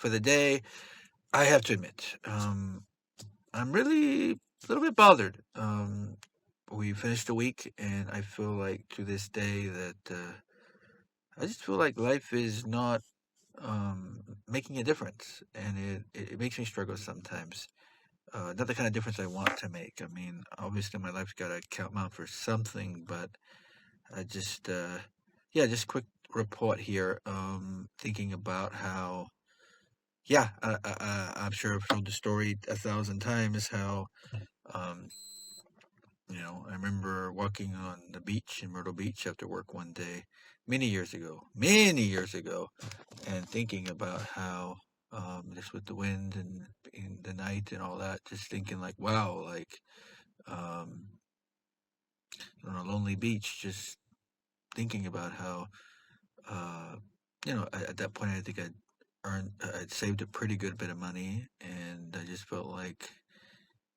for the day. I have to admit, I'm really a little bit bothered. We finished the week, and I feel like to this day that I just feel like life is not making a difference, and it makes me struggle sometimes. Not the kind of difference I want to make. I mean, obviously my life's got to count out for something, but I just, yeah, just quick report here. Thinking about how, yeah, I'm sure I've told the story 1,000 times. How, um, I remember walking on the beach in Myrtle Beach after work one day, many years ago, and thinking about how, just with the wind and in the night and all that, just thinking like, wow, like, um, on a lonely beach, just thinking about how, uh, at that point, I think I'd saved a pretty good bit of money, and I just felt like,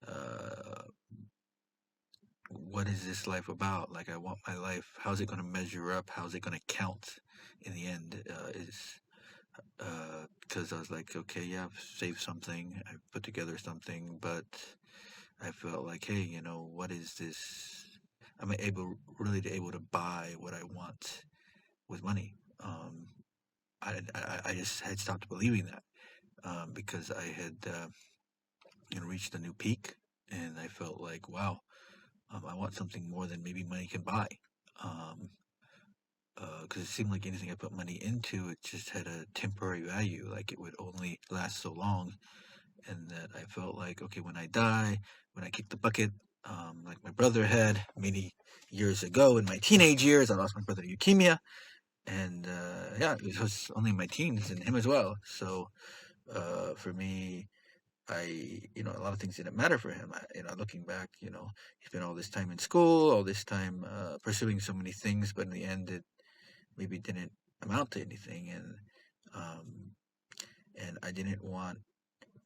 uh, what is this life about? Like, I want my life. How's it going to measure up? How's it going to count in the end? Because I was like, okay, yeah, I've saved something, I've put together something, but I felt like, hey, what is this? I'm able to buy what I want with money. Um, I just had stopped believing that, because I had reached a new peak, and I felt like, wow, I want something more than maybe money can buy. Um, because it seemed like anything I put money into, it just had a temporary value, like it would only last so long, and that I felt like, okay, when I die, when I kick the bucket, like my brother had many years ago in my teenage years, I lost my brother to leukemia, and yeah, it was only my teens and him as well. So for me, a lot of things didn't matter for him. Looking back, he spent all this time in school, all this time pursuing so many things, but in the end, it maybe didn't amount to anything. Um, and I didn't want.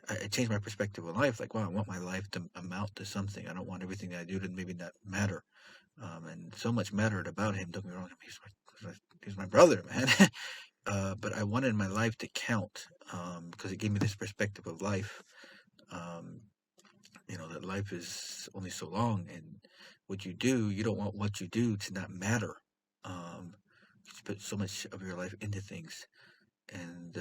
I changed my perspective on life. Like, wow, I want my life to amount to something. I don't want everything that I do to maybe not matter. And so much mattered about him. Don't get me wrong. He's my brother, man. But I wanted my life to count, because it gave me this perspective of life. Um, that life is only so long, and what you do, you don't want what you do to not matter. You put so much of your life into things, and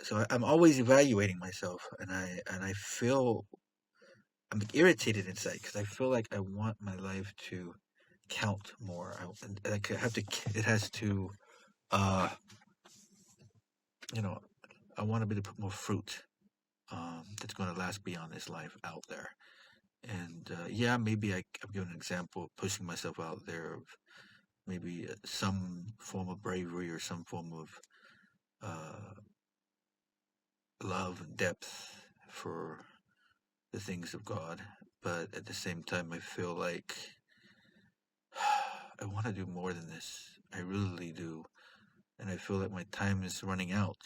so I'm always evaluating myself, and I feel I'm irritated inside because I feel like I want my life to count more. And I have to. It has to. Uh, you know, I want to be able to put more fruit. That's going to last beyond this life out there. And yeah, maybe I'm giving an example of pushing myself out there of maybe some form of bravery or some form of uh, love and depth for the things of God. But at the same time, I feel like I want to do more than this. I really do. And I feel like my time is running out.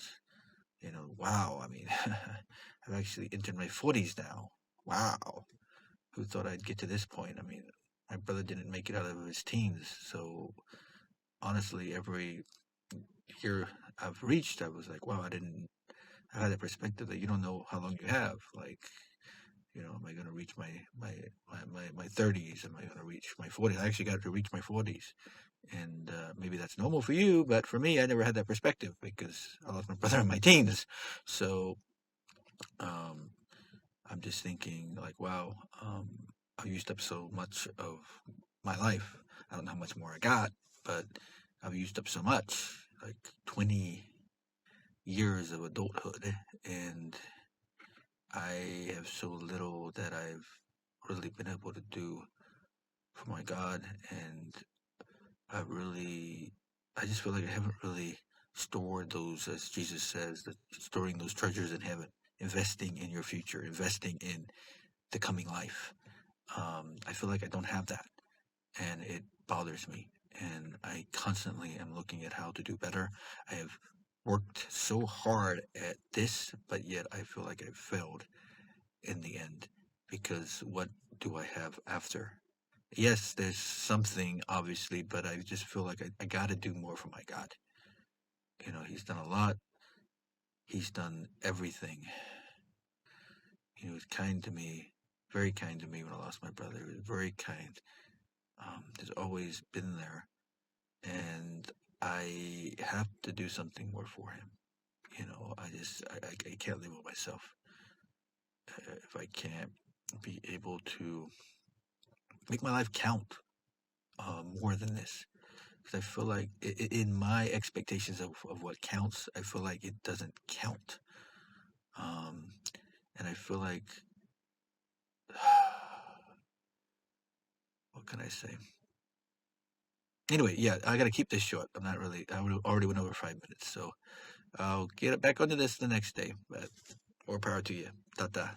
Wow. I mean, I've actually entered my 40s now. Wow. Who thought I'd get to this point? I mean, my brother didn't make it out of his teens. So honestly, every year I've reached, I was like, wow, I had that perspective that you don't know how long you have. Like, am I going to reach my 30s? Am I going to reach my 40s? I actually got to reach my 40s. And maybe that's normal for you, but for me, I never had that perspective because I lost my brother in my teens. So um, I'm just thinking, like, wow, I used up so much of my life. I don't know how much more I got, but I've used up so much, like 20 years of adulthood, and I have so little that I've really been able to do for my God, and I just feel like I haven't really stored those, as Jesus says, that storing those treasures in heaven, investing in your future, investing in the coming life. I feel like I don't have that, and it bothers me. And I constantly am looking at how to do better. I have worked so hard at this, but yet I feel like I've failed in the end because what do I have after? Yes, there's something obviously, but I just feel like I got to do more for my God. He's done a lot. He's done everything. He was kind to me, very kind to me when I lost my brother. He was very kind. He's always been there, and I have to do something more for him. I can't live with myself if I can't be able to make my life count more than this. Because I feel like in my expectations of what counts, I feel like it doesn't count. And I feel like, what can I say? Anyway, yeah, I got to keep this short. I already went over 5 minutes. So I'll get it back onto this the next day. But more power to you. Ta-ta.